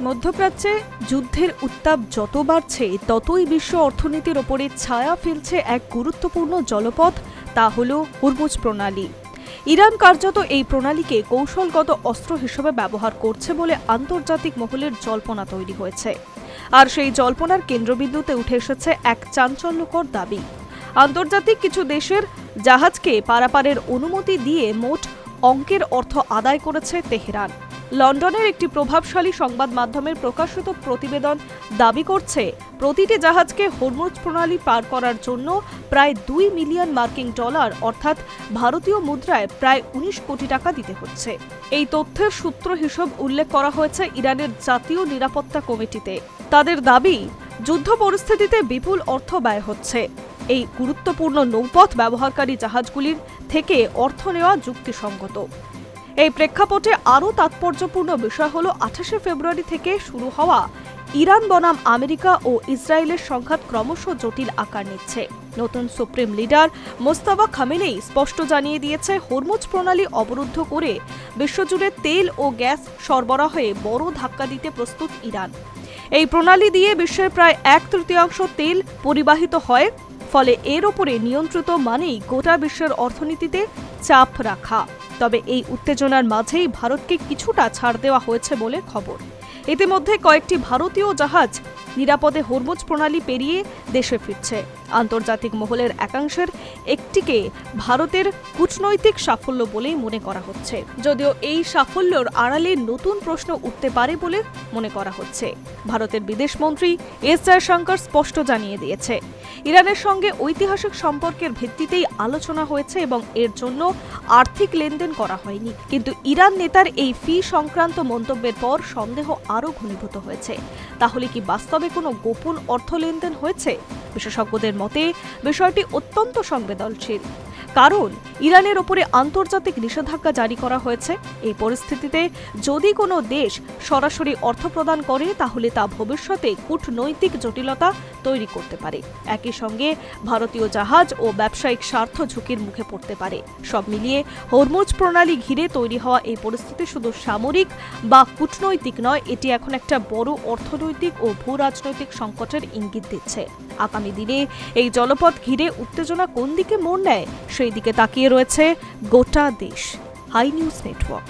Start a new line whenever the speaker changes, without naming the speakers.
মধ্যপ্রাচ্যে যুদ্ধের উত্তাপ যত বাড়ছে ততই বিশ্ব অর্থনীতির ওপরে ছায়া ফেলছে এক গুরুত্বপূর্ণ জলপথ, তা হল হরমুজ প্রণালী। ইরান কার্যত এই প্রণালীকে কৌশলগত অস্ত্র হিসেবে ব্যবহার করছে বলে আন্তর্জাতিক মহলের জল্পনা তৈরি হয়েছে। আর সেই জল্পনার কেন্দ্রবিন্দুতে উঠে এসেছে এক চাঞ্চল্যকর দাবি। আন্তর্জাতিক কিছু দেশের জাহাজকে পারাপারের অনুমতি দিয়ে মোট অঙ্কের অর্থ আদায় করেছে তেহরান। লন্ডনের একটি প্রভাবশালী সংবাদ মাধ্যমের প্রকাশিত প্রতিবেদন দাবি করছে, প্রতিটি জাহাজকে হরমুজ প্রণালী পার করার জন্য প্রায় 2 মিলিয়ন মার্কিন ডলার অর্থাৎ ভারতীয় মুদ্রায় প্রায় 19 কোটি টাকা দিতে হচ্ছে। এই তথ্যের সূত্র হিসেব উল্লেখ করা হয়েছে ইরানের জাতীয় নিরাপত্তা কমিটিতে। তাদের দাবি, যুদ্ধ পরিস্থিতিতে বিপুল অর্থ ব্যয় হচ্ছে। এই গুরুত্বপূর্ণ নৌপথ ব্যবহারকারী জাহাজগুলির থেকে অর্থ নেওয়া যুক্তিসঙ্গত। এই প্রেক্ষাপটে আরও তাৎপর্যপূর্ণ বিষয় হল 28শে ফেব্রুয়ারি থেকে শুরু হওয়া ইরান বনাম আমেরিকা ও ইসরায়েলের সংঘাত ক্রমশ জটিল আকার নিচ্ছে। নতুন সুপ্রিম লিডার মোস্তাফা খামেনেই স্পষ্ট জানিয়ে দিয়েছে, হরমুজ প্রণালী অবরুদ্ধ করে বিশ্বজুড়ে তেল ও গ্যাস সরবরাহে বড় ধাক্কা দিতে প্রস্তুত ইরান। এই প্রণালী দিয়ে বিশ্বের প্রায় 1/3 তেল পরিবাহিত হয়, ফলে এর ওপরে নিয়ন্ত্রিত মানেই গোটা বিশ্বের অর্থনীতিতে চাপ রাখা। তবে এই উত্তেজনার মাঝেই ভারতকে কিছুটা ছাড় দেওয়া হয়েছে বলে খবর। ইতিমধ্যে কয়েকটি ভারতীয় জাহাজ নিরাপদে হরমুজ প্রণালী পেরিয়ে দেশে ফিরছে। আন্তর্জাতিক মহলের একাংশের একটিকে ভারতের কূটনৈতিক সাফল্য বলেই মনে করা হচ্ছে, যদিও এই সাফল্যের আড়ালে নতুন প্রশ্ন উঠতে পারে বলে মনে করা হচ্ছে। ভারতের বিদেশমন্ত্রী এস জয়শঙ্কর স্পষ্ট জানিয়ে দিয়েছে, ইরানের সঙ্গে ঐতিহাসিক সম্পর্কের ভিত্তিতেই আলোচনা হয়েছে এবং এর জন্য আর্থিক লেনদেন করা হয়নি। কিন্তু ইরান নেতার এই ফি সংক্রান্ত মন্তব্যের পর সন্দেহ আরও ঘনীভূত হয়েছে। তাহলে কি বাস্তবে কোনো গোপন অর্থ লেনদেন হয়েছে? বিশেষজ্ঞদের মতে বিষয়টি অত্যন্ত সংবেদনশীল, কারণ ইরানের ওপরে আন্তর্জাতিক নিষেধাজ্ঞা জারি করা হয়েছে। এই পরিস্থিতিতে যদি কোনো দেশ সরাসরি অর্থ প্রদান করে, তাহলে তা ভবিষ্যতে কূটনৈতিক জটিলতা তৈরি করতে পারে। একই সঙ্গে ভারতীয় জাহাজ ও ব্যবসায়িক স্বার্থ ঝুঁকির মুখে পড়তে পারে। সব মিলিয়ে হরমুজ প্রণালী ঘিরে তৈরি হওয়া এই পরিস্থিতি শুধু সামরিক বা কূটনৈতিক নয়, এটি এখন একটা বড় অর্থনৈতিক ও ভূ রাজনৈতিক সংকটের ইঙ্গিত দিচ্ছে। আগামী দিনে এই জলপথ ঘিরে উত্তেজনা কোন দিকে মোড় নেয়, সেই দিকে তাকিয়ে রয়েছে গোটা দেশ। Hi News network.